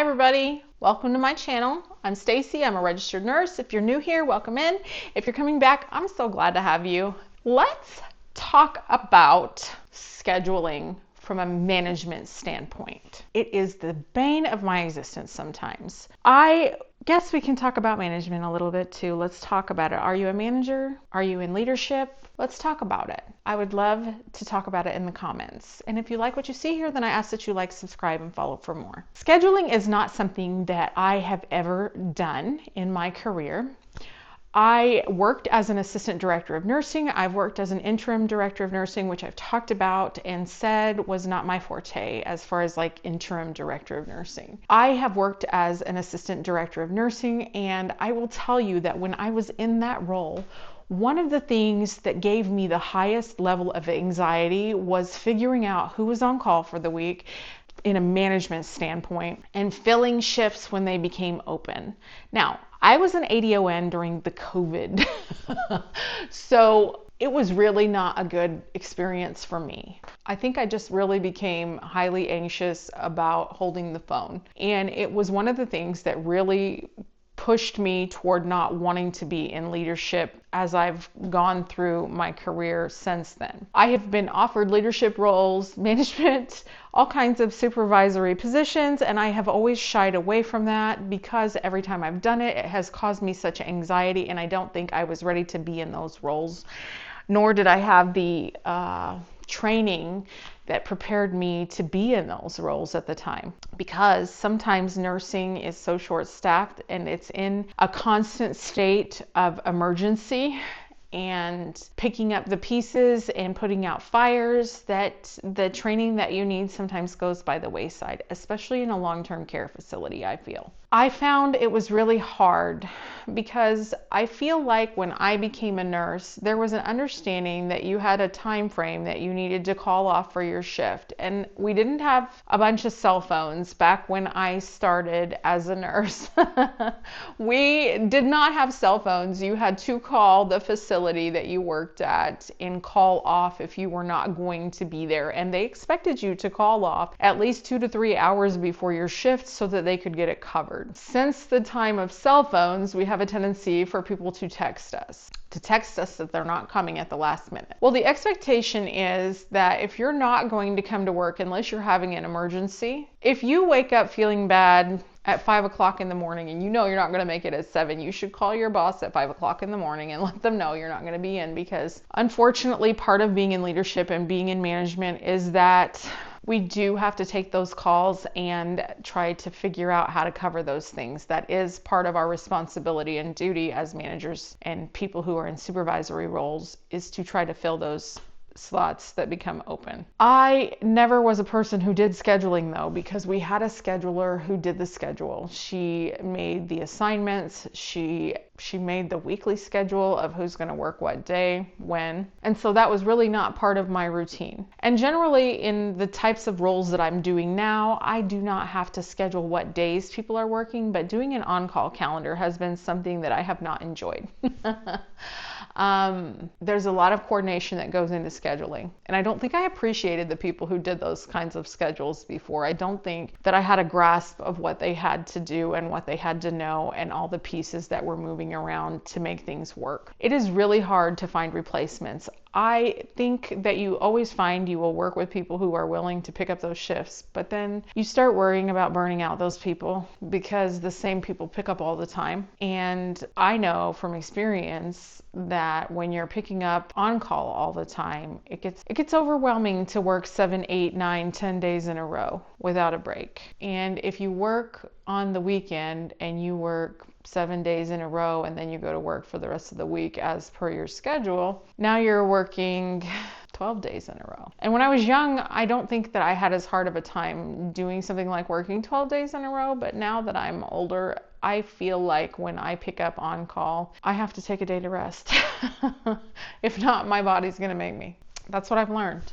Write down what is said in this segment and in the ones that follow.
everybody, welcome to my channel. I'm Stacy. I'm a registered nurse. If you're new here, welcome in. If you're coming back, I'm so glad to have you. Let's talk about scheduling from a management standpoint. It is the bane of my existence sometimes. I guess we can talk about management a little bit too. Let's talk about it. Are you a manager? Are you in leadership? Let's talk about it. I would love to talk about it in the comments. And if you like what you see here, then I ask that you like, subscribe, and follow for more. Scheduling is not something that I have ever done in my career. I worked as an assistant director of nursing. I've worked as an interim director of nursing, which I've talked about and said was not my forte as far as like interim director of nursing. I have worked as an assistant director of nursing, and I will tell you that when I was in that role, one of the things that gave me the highest level of anxiety was figuring out who was on call for the week in a management standpoint and filling shifts when they became open. Now, I was an ADON during the COVID, so it was really not a good experience for me. I think I just really became highly anxious about holding the phone. And it was one of the things that really pushed me toward not wanting to be in leadership as I've gone through my career since then. I have been offered leadership roles, management, all kinds of supervisory positions, and I have always shied away from that because every time I've done it, it has caused me such anxiety, and I don't think I was ready to be in those roles, nor did I have the training that prepared me to be in those roles at the time, because sometimes nursing is so short-staffed and it's in a constant state of emergency and picking up the pieces and putting out fires that the training that you need sometimes goes by the wayside, especially in a long-term care facility, I feel. I found it was really hard because I feel like when I became a nurse, there was an understanding that you had a time frame that you needed to call off for your shift. And we didn't have a bunch of cell phones back when I started as a nurse. We did not have cell phones. You had to call the facility that you worked at and call off if you were not going to be there. And they expected you to call off at least 2 to 3 hours before your shift so that they could get it covered. Since the time of cell phones, we have a tendency for people to text us that they're not coming at the last minute. Well, the expectation is that if you're not going to come to work unless you're having an emergency, if you wake up feeling bad at 5 o'clock in the morning and you know you're not going to make it at 7, you should call your boss at 5 o'clock in the morning and let them know you're not going to be in, because unfortunately part of being in leadership and being in management is that we do have to take those calls and try to figure out how to cover those things. That is part of our responsibility and duty as managers and people who are in supervisory roles, is to try to fill those slots that become open. I never was a person who did scheduling though, because we had a scheduler who did the schedule. She made the assignments, she made the weekly schedule of who's going to work what day, when. And so that was really not part of my routine. And generally in the types of roles that I'm doing now, I do not have to schedule what days people are working, but doing an on-call calendar has been something that I have not enjoyed. There's a lot of coordination that goes into scheduling, and I don't think I appreciated the people who did those kinds of schedules before. I don't think that I had a grasp of what they had to do and what they had to know and all the pieces that were moving around to make things work. It is really hard to find replacements. I think that you always find you will work with people who are willing to pick up those shifts, but then you start worrying about burning out those people because the same people pick up all the time. And I know from experience that when you're picking up on call all the time, it gets overwhelming to work 7, 8, 9, 10 days in a row without a break. And if you work on the weekend and you work 7 days in a row and then you go to work for the rest of the week as per your schedule, now you're working 12 days in a row. And when I was young, I don't think that I had as hard of a time doing something like working 12 days in a row, but now that I'm older, I feel like when I pick up on call, I have to take a day to rest. If not, my body's gonna make me. That's what I've learned.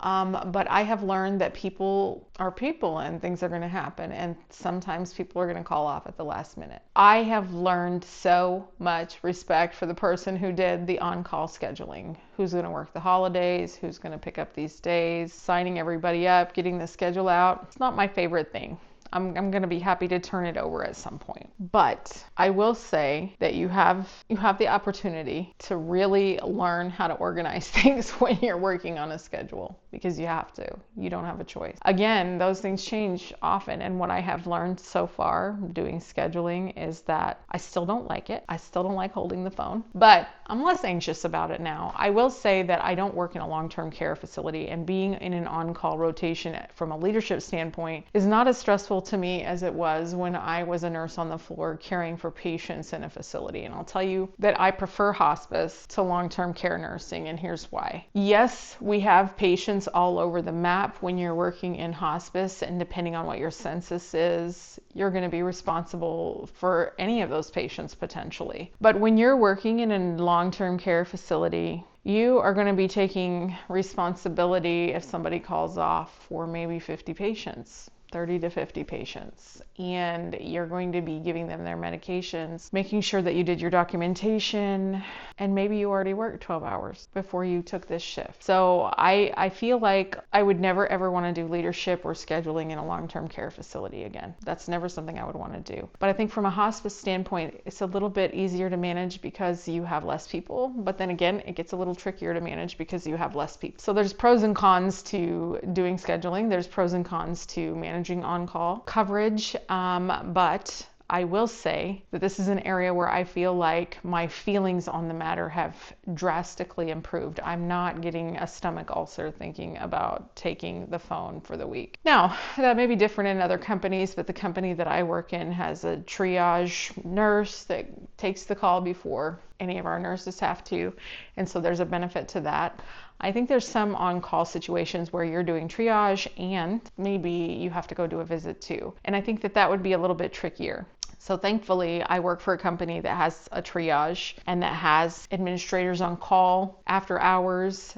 But I have learned that people are people and things are going to happen, and sometimes people are going to call off at the last minute. I have learned so much respect for the person who did the on-call scheduling, who's going to work the holidays, who's going to pick up these days, signing everybody up, getting the schedule out. It's not my favorite thing. I'm going to be happy to turn it over at some point. But I will say that you have the opportunity to really learn how to organize things when you're working on a schedule, because you have to. You don't have a choice. Again, those things change often, and what I have learned so far doing scheduling is that I still don't like it. I still don't like holding the phone, but I'm less anxious about it now. I will say that I don't work in a long-term care facility, and being in an on-call rotation from a leadership standpoint is not as stressful to me as it was when I was a nurse on the floor caring for patients in a facility. And I'll tell you that I prefer hospice to long-term care nursing, and here's why. Yes, we have patients all over the map when you're working in hospice, and depending on what your census is, you're going to be responsible for any of those patients potentially. But when you're working in a long-term care facility, you are going to be taking responsibility if somebody calls off for maybe 50 patients. 30 to 50 patients, and you're going to be giving them their medications, making sure that you did your documentation, and maybe you already worked 12 hours before you took this shift. So I feel like I would never ever want to do leadership or scheduling in a long-term care facility again. That's never something I would want to do. But I think from a hospice standpoint, it's a little bit easier to manage because you have less people, but then again, it gets a little trickier to manage because you have less people. So there's pros and cons to doing scheduling. There's pros and cons to managing on-call coverage, but I will say that this is an area where I feel like my feelings on the matter have drastically improved. I'm not getting a stomach ulcer thinking about taking the phone for the week. Now, that may be different in other companies, but the company that I work in has a triage nurse that takes the call before any of our nurses have to, and so there's a benefit to that. I think there's some on-call situations where you're doing triage and maybe you have to go do a visit too. And I think that that would be a little bit trickier. So thankfully, I work for a company that has a triage and that has administrators on call after hours,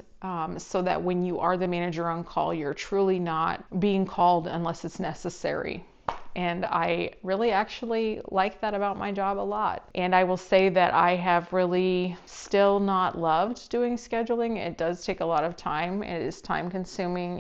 so that when you are the manager on call, you're truly not being called unless it's necessary. And I really actually like that about my job a lot. And I will say that I have really still not loved doing scheduling. It does take a lot of time. It is time consuming.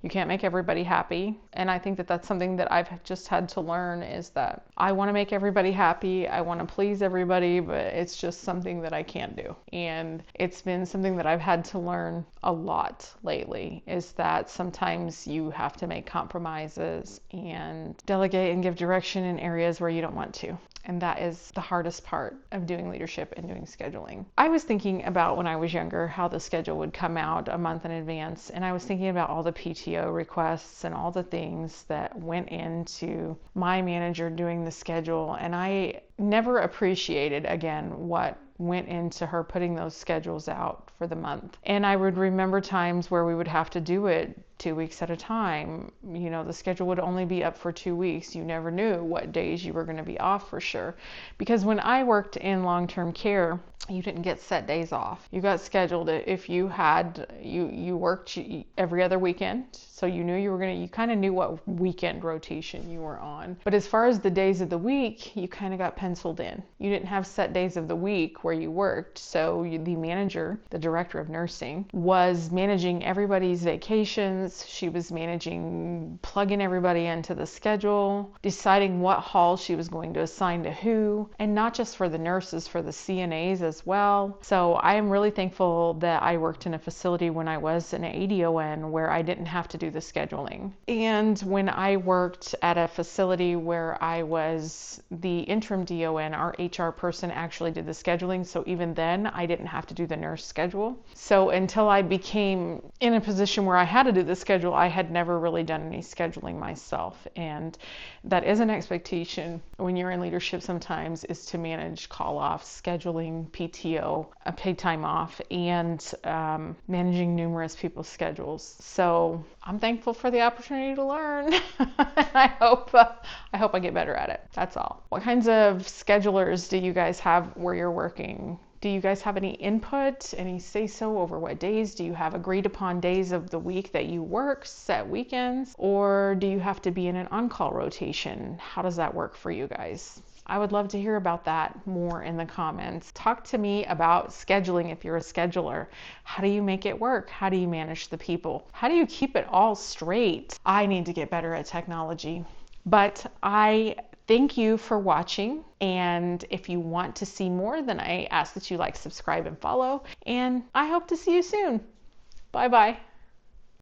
You can't make everybody happy. And I think that that's something that I've just had to learn, is that I want to make everybody happy. I want to please everybody, but it's just something that I can't do. And it's been something that I've had to learn a lot lately, is that sometimes you have to make compromises and delegate and give direction in areas where you don't want to. And that is the hardest part of doing leadership and doing scheduling. I was thinking about when I was younger how the schedule would come out a month in advance, and I was thinking about all the PTO requests and all the things that went into my manager doing the schedule, and I never appreciated, again, what went into her putting those schedules out for the month. And I would remember times where we would have to do it 2 weeks at a time. You know, the schedule would only be up for 2 weeks. You never knew what days you were going to be off for sure. Because when I worked in long-term care, you didn't get set days off. You got scheduled. If you had, you worked every other weekend. So you knew you kind of knew what weekend rotation you were on. But as far as the days of the week, you kind of got penciled in. You didn't have set days of the week where you worked. So the manager, the director of nursing, was managing everybody's vacations. She was managing plugging everybody into the schedule, deciding what hall she was going to assign to who, and not just for the nurses, for the CNAs as well. So I am really thankful that I worked in a facility when I was an ADON where I didn't have to do the scheduling. And when I worked at a facility where I was the interim DON, our HR person actually did the scheduling. So even then I didn't have to do the nurse schedule. So until I became in a position where I had to do the schedule, I had never really done any scheduling myself. And that is an expectation when you're in leadership sometimes, is to manage call-offs, scheduling PTO, paid time off, and managing numerous people's schedules. So I'm thankful for the opportunity to learn. I hope I get better at it. That's all. What kinds of schedulers do you guys have where you're working? Do you guys have any input, any say-so over what days? Do you have agreed upon days of the week that you work, set weekends? Or do you have to be in an on-call rotation? How does that work for you guys? I would love to hear about that more in the comments. Talk to me about scheduling if you're a scheduler. How do you make it work? How do you manage the people? How do you keep it all straight? I need to get better at technology. But I thank you for watching. And if you want to see more, then I ask that you like, subscribe, and follow. And I hope to see you soon. Bye bye.